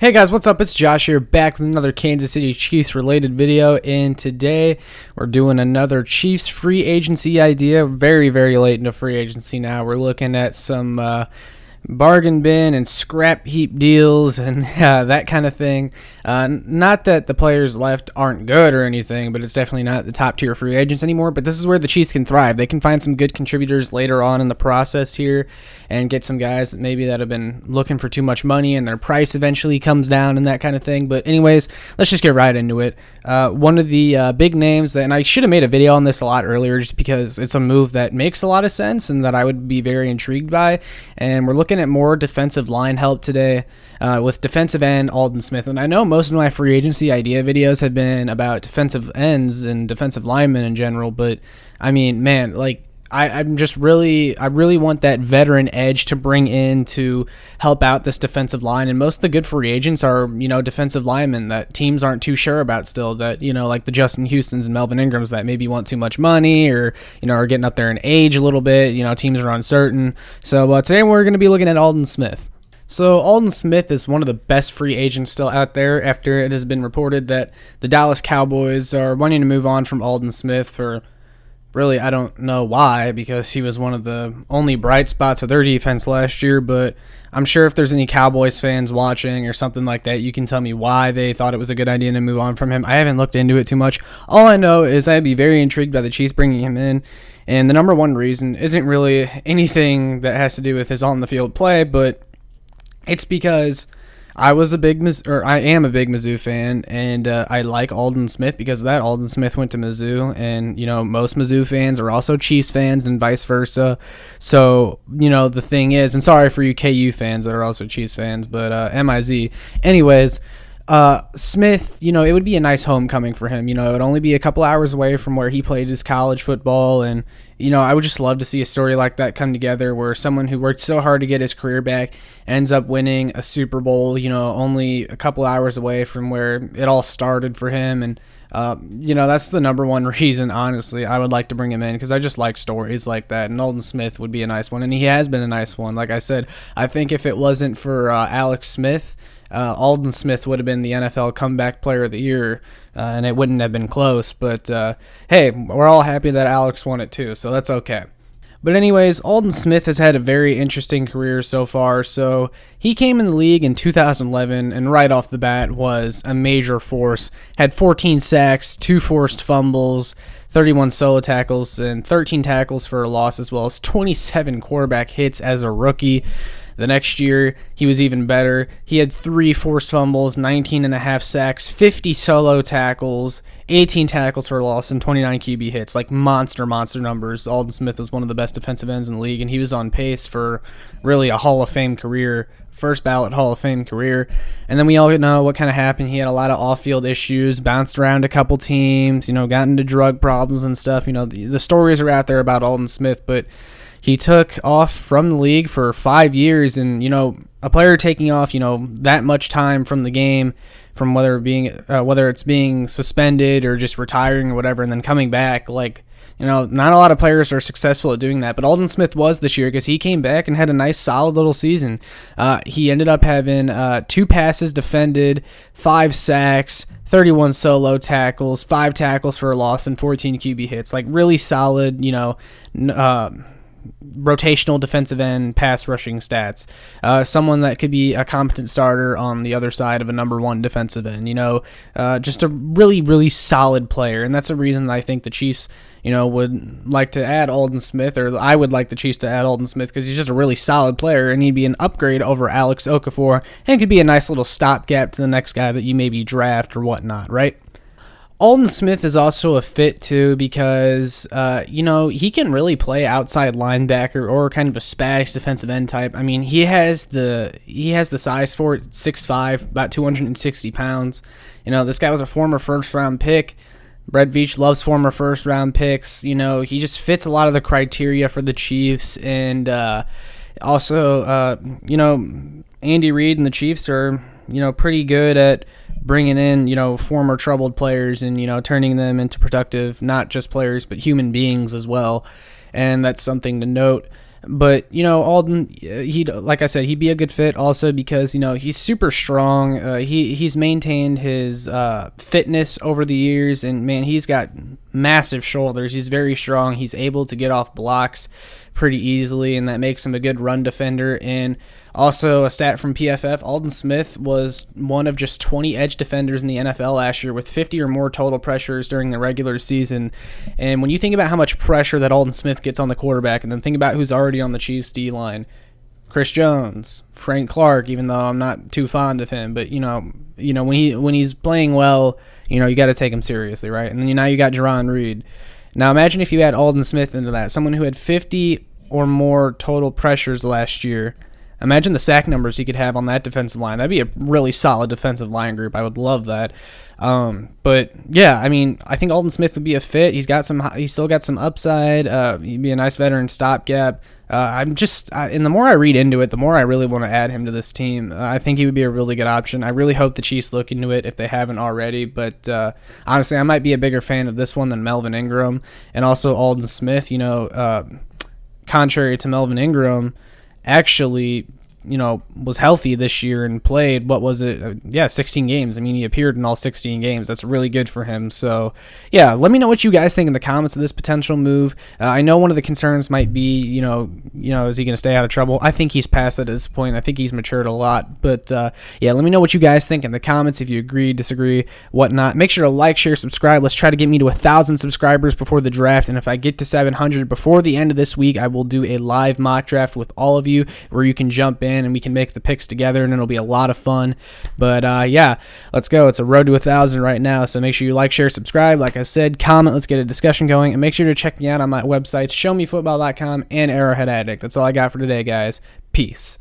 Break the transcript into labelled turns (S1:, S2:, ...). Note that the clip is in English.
S1: Hey guys, what's up? It's Josh here, back with another Kansas City Chiefs related video, and today we're doing another Chiefs free agency idea. Very late into free agency now. We're looking at some bargain bin and scrap heap deals and that kind of thing. Not that the players left aren't good or anything, but it's definitely not the top tier free agents anymore. But this is where the Chiefs can thrive. They can find some good contributors later on in the process here and get some guys that have been looking for too much money and their price eventually comes down and that kind of thing. But anyways, let's just get right into it. One of the big names, and I should have made a video on this a lot earlier just because it's a move that makes a lot of sense and that I would be very intrigued by. And we're looking at more defensive line help today with defensive end Aldon Smith. And I know most of my free agency idea videos have been about defensive ends and defensive linemen in general, but I mean, man, like I really want that veteran edge to bring in to help out this defensive line. And most of the good free agents are, defensive linemen that teams aren't too sure about still, that, like the Justin Houstons and Melvin Ingrams that maybe want too much money or, are getting up there in age a little bit. Teams are uncertain. So today we're going to be looking at Aldon Smith. So Aldon Smith is one of the best free agents still out there after it has been reported that the Dallas Cowboys are wanting to move on from Aldon Smith for really, I don't know why, because he was one of the only bright spots of their defense last year, but I'm sure if there's any Cowboys fans watching or something like that, you can tell me why they thought it was a good idea to move on from him. I haven't looked into it too much. All I know is I'd be very intrigued by the Chiefs bringing him in, and the number one reason isn't really anything that has to do with his on-the-field play, but it's because I am a big Mizzou fan, and I like Aldon Smith because of that. Aldon Smith went to Mizzou, and most Mizzou fans are also Chiefs fans, and vice versa. So the thing is, and sorry for you KU fans that are also Chiefs fans, but MIZ. Anyways, Smith, it would be a nice homecoming for him. It would only be a couple hours away from where he played his college football, and I would just love to see a story like that come together where someone who worked so hard to get his career back ends up winning a Super Bowl, only a couple hours away from where it all started for him. And, that's the number one reason, honestly, I would like to bring him in, because I just like stories like that. And Aldon Smith would be a nice one, and he has been a nice one. Like I said, I think if it wasn't for Alex Smith, Aldon Smith would have been the NFL Comeback Player of the Year, and it wouldn't have been close. But, hey, we're all happy that Alex won it too, so that's okay. But anyways, Aldon Smith has had a very interesting career so far. So he came in the league in 2011, and right off the bat was a major force. Had 14 sacks, 2 forced fumbles, 31 solo tackles, and 13 tackles for a loss, as well as 27 quarterback hits as a rookie. The next year, he was even better. He had 3 forced fumbles, 19.5 sacks, 50 solo tackles, 18 tackles for a loss, and 29 QB hits. Like monster numbers. Aldon Smith was one of the best defensive ends in the league, and he was on pace for really a Hall of Fame career, first ballot Hall of Fame career. And then we all know what kind of happened. He had a lot of off-field issues, bounced around a couple teams, got into drug problems and stuff. The stories are out there about Aldon Smith, but he took off from the league for 5 years, and a player taking off that much time from the game, from whether it's being suspended or just retiring or whatever, and then coming back, not a lot of players are successful at doing that, but Aldon Smith was this year because he came back and had a nice solid little season. He ended up having 2 passes defended, 5 sacks, 31 solo tackles, 5 tackles for a loss, and 14 QB hits. Like really solid, rotational defensive end pass rushing stats. Someone that could be a competent starter on the other side of a number 1 defensive end. Just a really solid player, and that's a reason I think the Chiefs would like to add Aldon Smith, or I would like the Chiefs to add Aldon Smith, because he's just a really solid player, and he'd be an upgrade over Alex Okafor, and could be a nice little stopgap to the next guy that you maybe draft or whatnot, right? Aldon Smith is also a fit too because, he can really play outside linebacker or kind of a spags defensive end type. I mean, he has the size for it, 6'5", about 260 pounds. This guy was a former first-round pick. Brett Veach loves former first-round picks. He just fits a lot of the criteria for the Chiefs, and also, Andy Reid and the Chiefs are, pretty good at bringing in, former troubled players and, turning them into productive, not just players, but human beings as well. And that's something to note. But, Aldon, like I said, he'd be a good fit also because, he's super strong. He's maintained his fitness over the years, and, man, he's got massive shoulders. He's very strong. He's able to get off blocks pretty easily, and that makes him a good run defender. And also, a stat from PFF, Aldon Smith was one of just 20 edge defenders in the NFL last year with 50 or more total pressures during the regular season. And when you think about how much pressure that Aldon Smith gets on the quarterback, and then think about who's already on the Chiefs D-line, Chris Jones, Frank Clark, even though I'm not too fond of him, but, when he's playing well, you got to take him seriously, right? And then now you got Jarron Reed. Now imagine if you add Aldon Smith into that, someone who had 50 or more total pressures last year. Imagine the sack numbers he could have on that defensive line. That'd be a really solid defensive line group. I would love that. But yeah, I mean, I think Aldon Smith would be a fit. He's still got some upside. He'd be a nice veteran stopgap. And the more I read into it, the more I really want to add him to this team. I think he would be a really good option. I really hope the Chiefs look into it if they haven't already. But honestly, I might be a bigger fan of this one than Melvin Ingram and also Aldon Smith. Contrary to Melvin Ingram, actually, was healthy this year and played, 16 games. I mean, he appeared in all 16 games. That's really good for him. So, yeah, let me know what you guys think in the comments of this potential move. I know one of the concerns might be, is he going to stay out of trouble? I think he's past it at this point. I think he's matured a lot. But, yeah, let me know what you guys think in the comments, if you agree, disagree, whatnot. Make sure to like, share, subscribe. Let's try to get me to 1,000 subscribers before the draft. And if I get to 700 before the end of this week, I will do a live mock draft with all of you where you can jump in and we can make the picks together, and it'll be a lot of fun. But yeah, let's go. It's a road to 1,000 right now, so make sure you like, share, subscribe. Like I said, comment. Let's get a discussion going, and make sure to check me out on my websites, showmefootball.com and Arrowhead Addict. That's all I got for today, guys. Peace.